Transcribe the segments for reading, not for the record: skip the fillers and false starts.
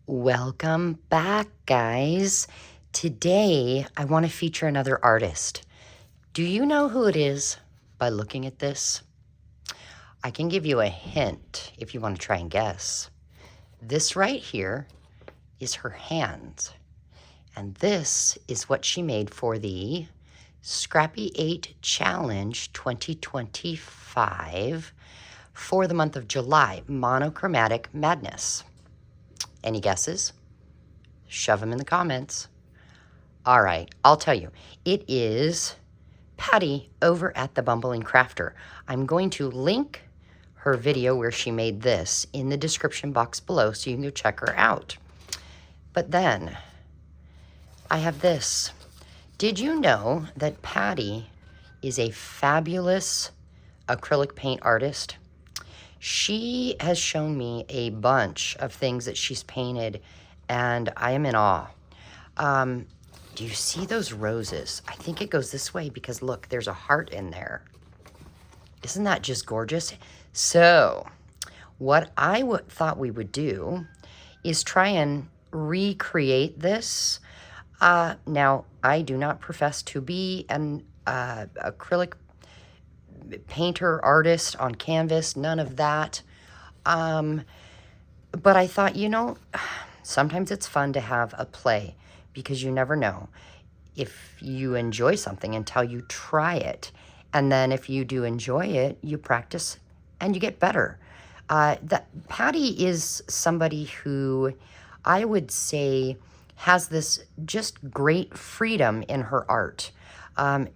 Welcome back, guys. Today, I want to feature another artist. Do you know who it is by looking at this? I can give you a hint if you want to try and guess. This right here is her hands. And this is what she made for the Scrappy 8 Challenge 2025 for the month of July, Monochromatic Madness. Any guesses? Shove them in the comments. All right, I'll tell you. It is Patti over at the Bumbling Crafter. I'm going to link her video where she made this in the description box below so you can go check her out. But then I have this. Did you know that Patti is a fabulous acrylic paint artist? She has shown me a bunch of things that she's painted, and I am in awe. Do you see those roses? I think it goes this way because, look, there's a heart in there. Isn't that just gorgeous? So what I thought we would do is try and recreate this. Now, I do not profess to be an acrylic painter, artist on canvas, none of that. But I thought, sometimes it's fun to have a play because you never know if you enjoy something until you try it. And then if you do enjoy it, you practice and you get better. Patti is somebody who I would say has this just great freedom in her art.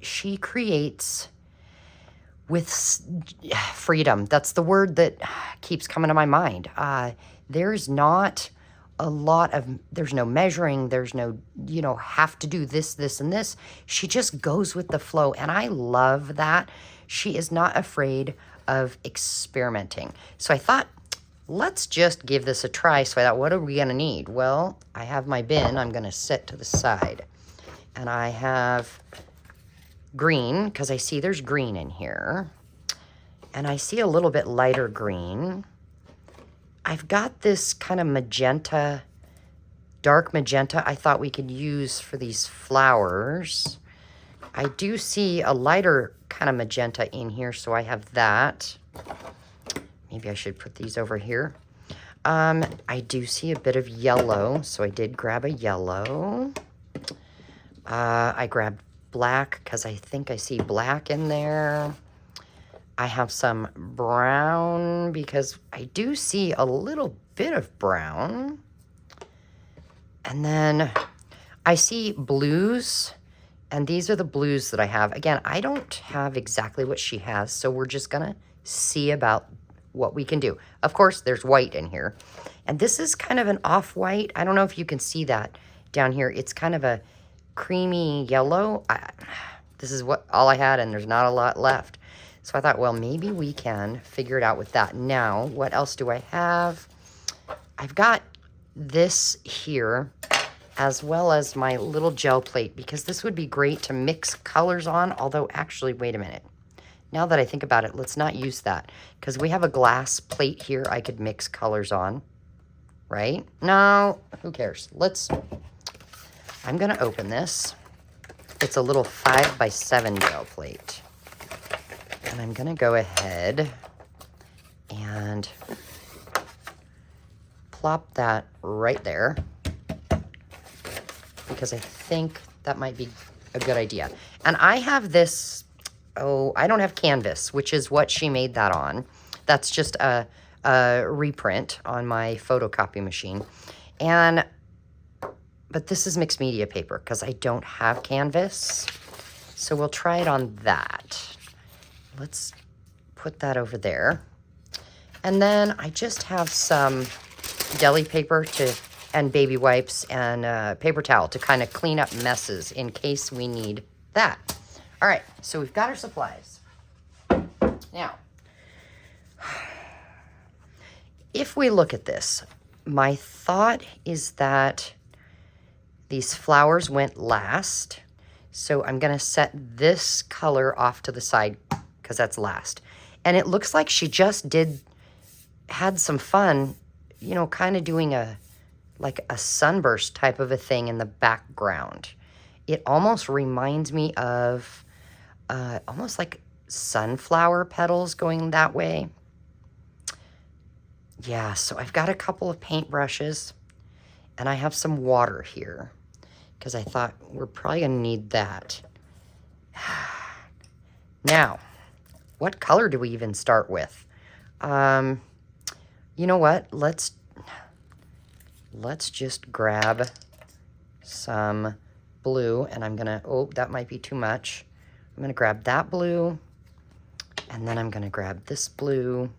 She creates with freedom. That's the word that keeps coming to my mind. There's not a lot of, there's no measuring, there's no, have to do this, this, and this. She just goes with the flow, and I love that. She is not afraid of experimenting. So I thought, let's just give this a try. So I thought, what are we gonna need? Well, I have my bin I'm gonna set to the side. And I have green, because I see there's green in here. And I see a little bit lighter green. I've got this kind of magenta, dark magenta I thought we could use for these flowers. I do see a lighter kind of magenta in here, so I have that. Maybe I should put these over here. I do see a bit of yellow, so I did grab a yellow. I grabbed black because I think I see black in there. I have some brown because I do see a little bit of brown. And then I see blues, and these are the blues that I have. Again, I don't have exactly what she has, so we're just gonna see about what we can do. Of course, there's white in here. And this is kind of an off-white. I don't know if you can see that down here. It's kind of a creamy yellow. This is all I had, and there's not a lot left. So I thought, well, maybe we can figure it out with that. Now, what else do I have? I've got this here, as well as my little gel plate, because this would be great to mix colors on. Although, actually, wait a minute. Now that I think about it, let's not use that, because we have a glass plate here I could mix colors on, right? No, who cares? I'm going to open this. It's a little 5x7 gel plate. And I'm going to go ahead and plop that right there, because I think that might be a good idea. And I have this, I don't have canvas, which is what she made that on. That's just a reprint on my photocopy machine. But this is mixed media paper because I don't have canvas. So we'll try it on that. Let's put that over there. And then I just have some deli paper and baby wipes and paper towel to kind of clean up messes in case we need that. All right, so we've got our supplies. Now, if we look at this, my thought is that these flowers went last. So I'm going to set this color off to the side because that's last. And it looks like she just had some fun, kind of doing a like a sunburst type of a thing in the background. It almost reminds me of almost like sunflower petals going that way. Yeah, so I've got a couple of paintbrushes and I have some water here because I thought we're probably going to need that. Now, what color do we even start with? You know what? Let's just grab some blue, and I'm gonna, oh, that might be too much. I'm gonna grab that blue, and then I'm gonna grab this blue.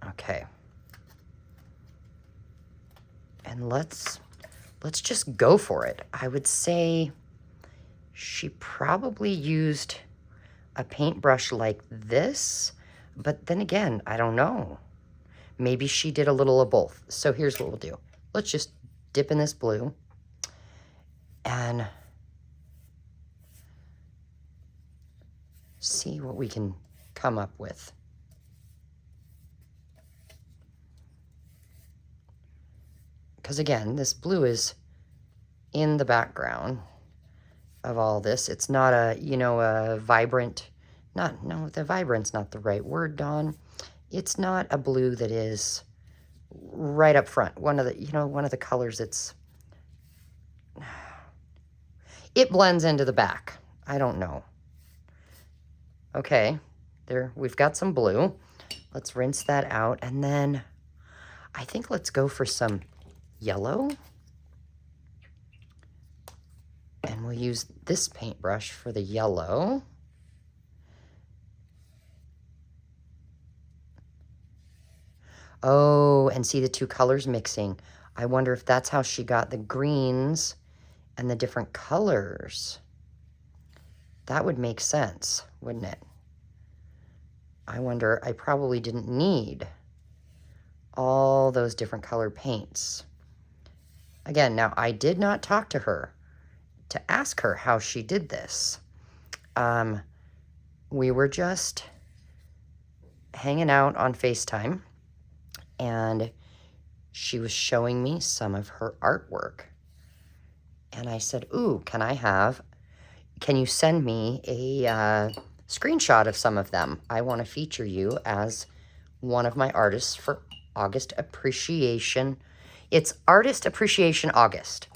Okay. And let's just go for it. I would say she probably used a paintbrush like this, but then again, I don't know. Maybe she did a little of both. So here's what we'll do. Let's just dip in this blue and see what we can come up with. Because again, this blue is in the background of all this. It's not a, you know, a vibrant, no, the vibrant's not the right word, Dawn. It's not a blue that is right up front. One of the, you know, one of the colors it blends into the back. I don't know. Okay, there, we've got some blue. Let's rinse that out. And then I think let's go for some yellow. And we'll use this paintbrush for the yellow. Oh, and see the two colors mixing. I wonder if that's how she got the greens and the different colors. That would make sense, wouldn't it? I wonder, I probably didn't need all those different colored paints. Again, now I did not talk to her to ask her how she did this. We were just hanging out on FaceTime, and she was showing me some of her artwork. And I said, ooh, can you send me a screenshot of some of them? I want to feature you as one of my artists for August Appreciation. It's Artist Appreciation August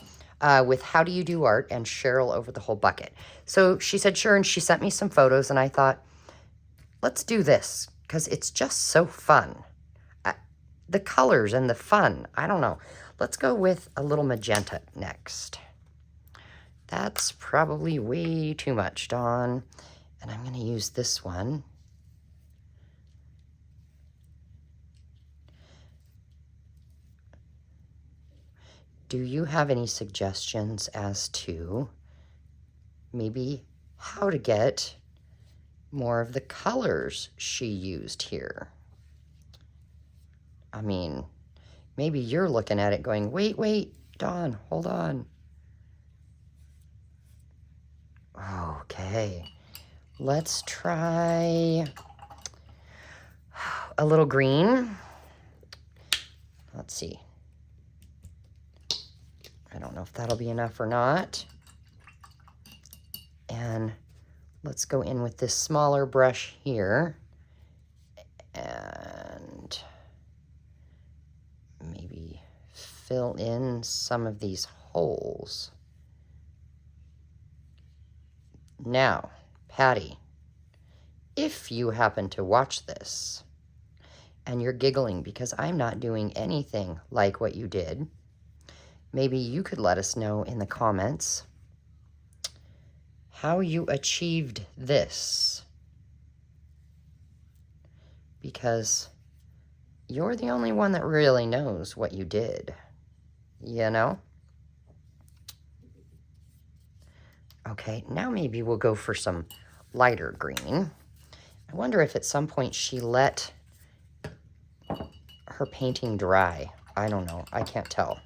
with How Do You Do Art and Cheryl Over the Whole Bucket. So she said, sure, and she sent me some photos, and I thought, let's do this, because it's just so fun. The colors and the fun, I don't know. Let's go with a little magenta next. That's probably way too much, Dawn. And I'm going to use this one. Do you have any suggestions as to maybe how to get more of the colors she used here? I mean, maybe you're looking at it going, wait, Dawn, hold on. Okay, let's try a little green. Let's see. I don't know if that'll be enough or not. And let's go in with this smaller brush here. And maybe fill in some of these holes. Now, Patti, if you happen to watch this and you're giggling because I'm not doing anything like what you did, maybe you could let us know in the comments how you achieved this. Because you're the only one that really knows what you did, you know? Okay, now maybe we'll go for some lighter green. I wonder if at some point she let her painting dry. I don't know, I can't tell.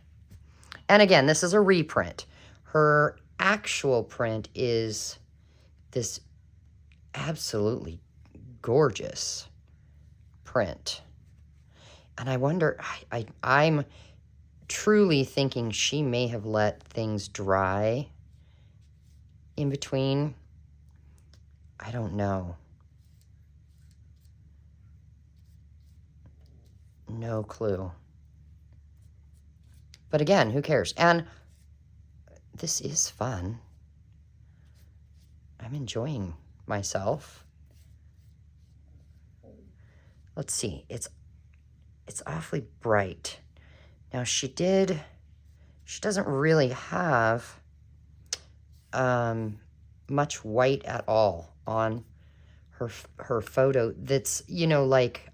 And again, this is a reprint. Her actual print is this absolutely gorgeous print. And I wonder, I'm truly thinking she may have let things dry in between. I don't know. No clue. But again, who cares? And this is fun. I'm enjoying myself. Let's see. It's awfully bright. Now she doesn't really have much white at all on her photo. That's, you know, like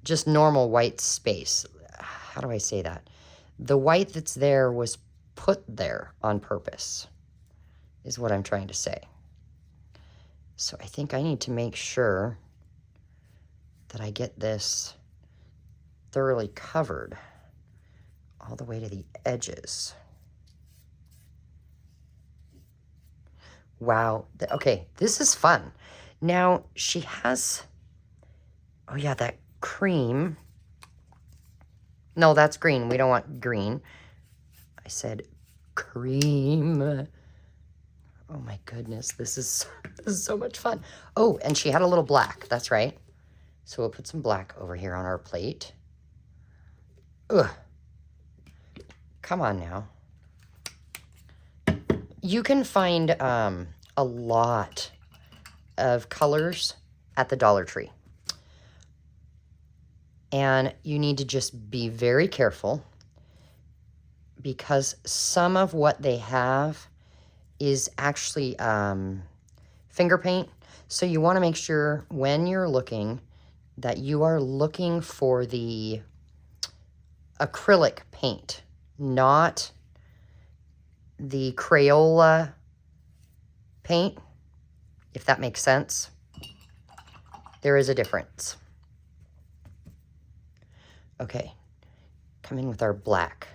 just normal white space. How do I say that? The white that's there was put there on purpose, is what I'm trying to say. So I think I need to make sure that I get this thoroughly covered all the way to the edges. Wow. Okay, this is fun. Now, she has, oh yeah, that cream. No, that's green. We don't want green. I said cream. Oh my goodness, this is so much fun. Oh, and she had a little black. That's right. So we'll put some black over here on our plate. Ugh. Come on now. You can find a lot of colors at the Dollar Tree. And you need to just be very careful, because some of what they have is actually finger paint. So you want to make sure when you're looking that you are looking for the acrylic paint, not the Crayola paint, if that makes sense. There is a difference. Okay, come in with our black.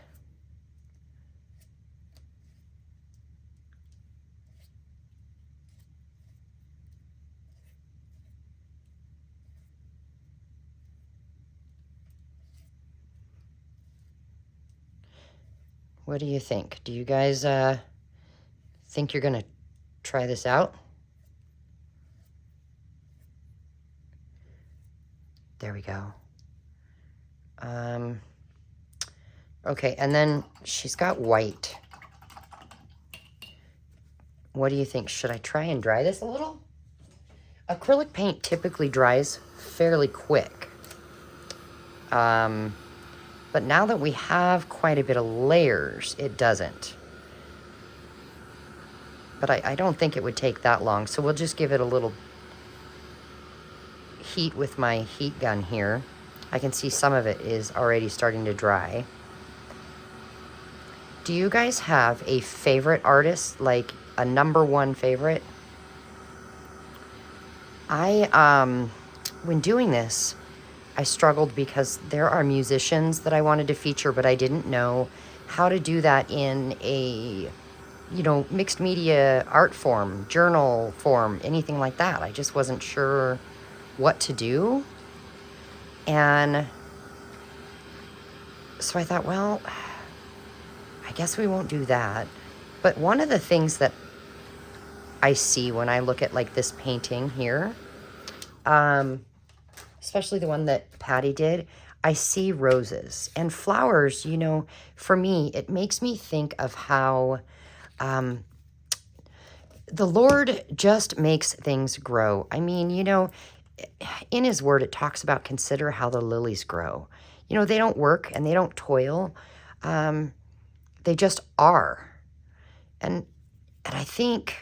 What do you think? Do you guys think you're going to try this out? There we go. Okay, and then she's got white. What do you think? Should I try and dry this a little? Acrylic paint typically dries fairly quick. But now that we have quite a bit of layers, it doesn't. But I don't think it would take that long, so we'll just give it a little heat with my heat gun here. I can see some of it is already starting to dry. Do you guys have a favorite artist, like a #1 favorite? When doing this, I struggled because there are musicians that I wanted to feature, but I didn't know how to do that in a, you know, mixed media art form, journal form, anything like that. I just wasn't sure what to do. And so I thought, well, I guess we won't do that. But one of the things that I see when I look at like this painting here, especially the one that Patti did, I see roses and flowers. You know, for me, it makes me think of how the Lord just makes things grow. I mean, you know, in his word, it talks about consider how the lilies grow. You know, they don't work and they don't toil. They just are. And I think,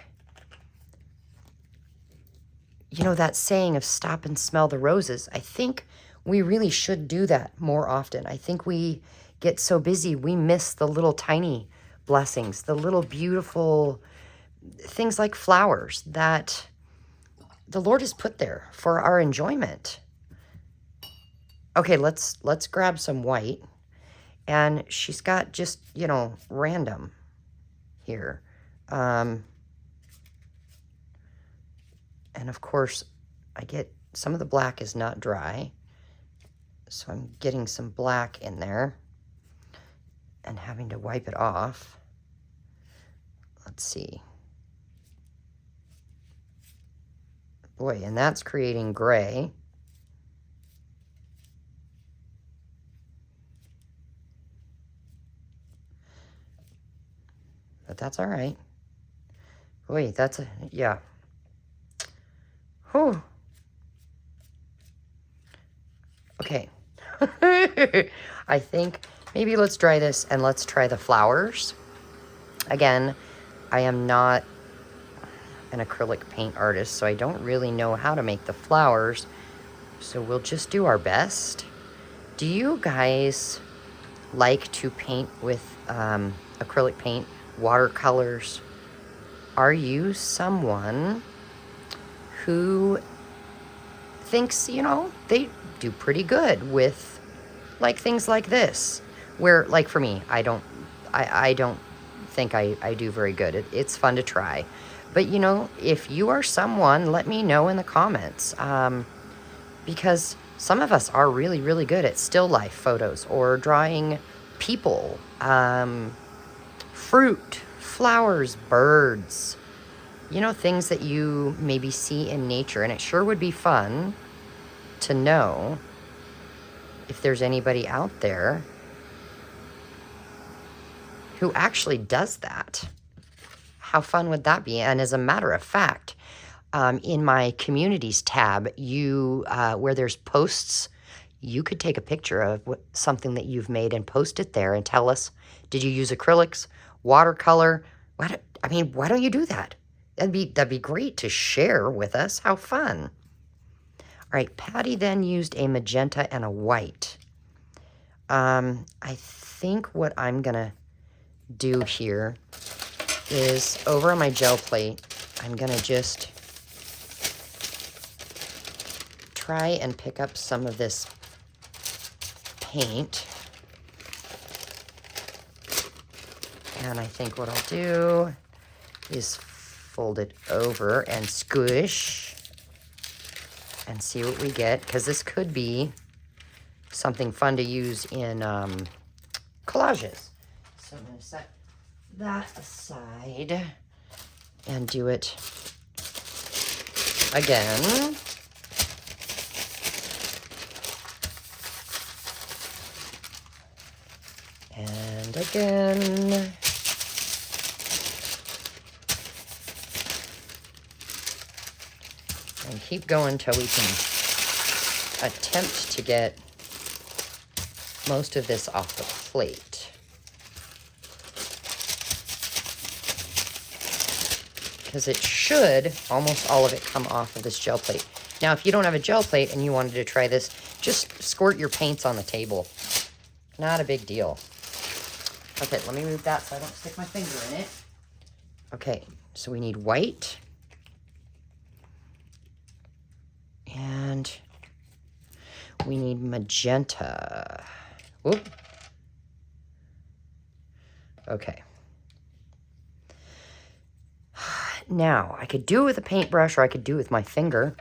you know, that saying of stop and smell the roses, I think we really should do that more often. I think we get so busy, we miss the little tiny blessings, the little beautiful things like flowers that the Lord has put there for our enjoyment. Okay, let's grab some white. And she's got just, you know, random here. And of course, I get some of the black is not dry. So I'm getting some black in there and having to wipe it off. Let's see. Boy, and that's creating gray. But that's all right. Boy, that's a, yeah. Whew. Okay. I think maybe let's dry this and let's try the flowers. Again, I am not an acrylic paint artist, so I don't really know how to make the flowers. So we'll just do our best. Do you guys like to paint with acrylic paint, watercolors? Are you someone who thinks, you know, they do pretty good with like things like this? Where, like for me, I don't think I do very good. It's fun to try. But, you know, if you are someone, let me know in the comments. Because some of us are really, really good at still life photos or drawing people, fruit, flowers, birds, you know, things that you maybe see in nature. And it sure would be fun to know if there's anybody out there who actually does that. How fun would that be? And as a matter of fact, in my communities tab, where there's posts, you could take a picture of something that you've made and post it there and tell us, did you use acrylics, watercolor? Why don't you do that? That'd be great to share with us. How fun. All right, Patti then used a magenta and a white. I think what I'm gonna do here is over on my gel plate, I'm gonna just try and pick up some of this paint. And I think what I'll do is fold it over and squish and see what we get, because this could be something fun to use in collages. So I'm going to set that aside and do it again. And again. And keep going till we can attempt to get most of this off the plate. Because it should, almost all of it, come off of this gel plate. Now, if you don't have a gel plate and you wanted to try this, just squirt your paints on the table. Not a big deal. Okay, let me move that so I don't stick my finger in it. Okay, so we need white. And we need magenta. Whoop. Okay. Now, I could do it with a paintbrush or I could do it with my finger.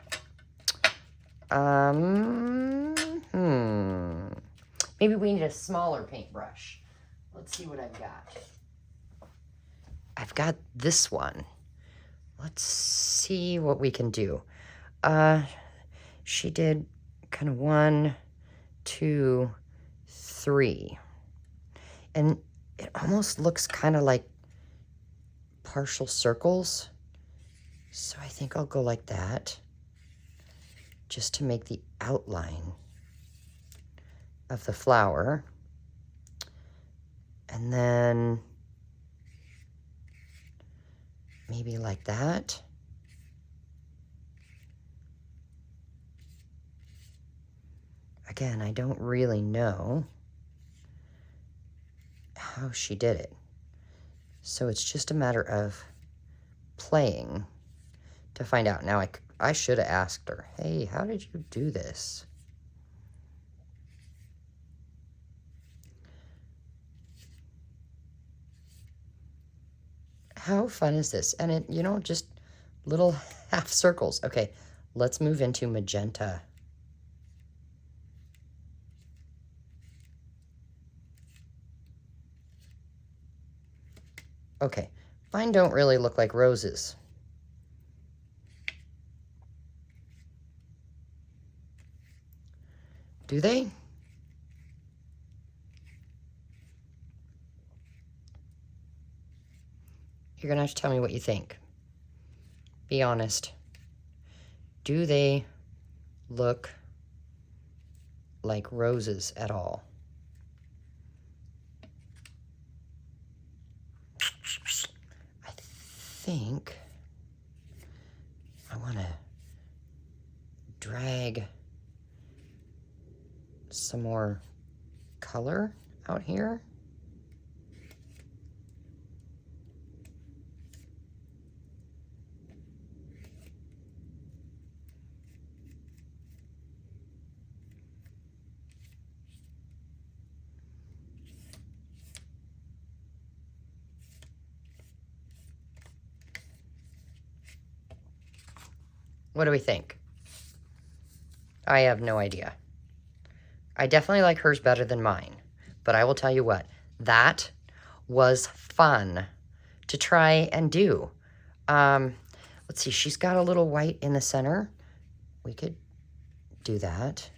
Maybe we need a smaller paintbrush. Let's see what I've got. I've got this one. Let's see what we can do. She did kind of 1, 2, 3. And it almost looks kind of like partial circles. So I think I'll go like that, just to make the outline of the flower. And then maybe like that. Again, I don't really know how she did it. So it's just a matter of playing to find out. Now, I should have asked her, hey, how did you do this? How fun is this? And it, you know, just little half circles. Okay, let's move into magenta. Okay, mine don't really look like roses. Do they? You're gonna have to tell me what you think. Be honest. Do they look like roses at all? I think I want to drag some more color out here. What do we think? I have no idea. I definitely like hers better than mine, but I will tell you what, that was fun to try and do. Let's see, she's got a little white in the center. We could do that.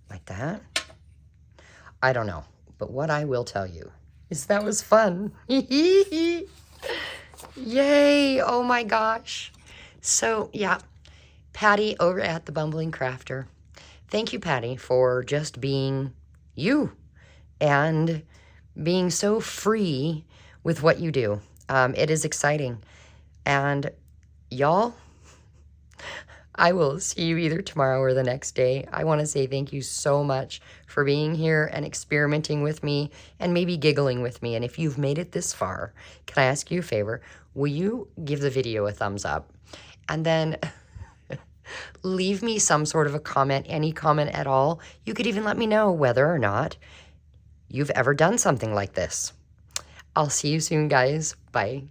Like that. I don't know, but what I will tell you is that was fun. Yay, oh my gosh. So yeah, Patti over at the Bumbling Crafter. Thank you, Patti, for just being you and being so free with what you do. It is exciting. And y'all, I will see you either tomorrow or the next day. I want to say thank you so much for being here and experimenting with me and maybe giggling with me. And if you've made it this far, can I ask you a favor? Will you give the video a thumbs up? And then leave me some sort of a comment, any comment at all. You could even let me know whether or not you've ever done something like this. I'll see you soon, guys. Bye.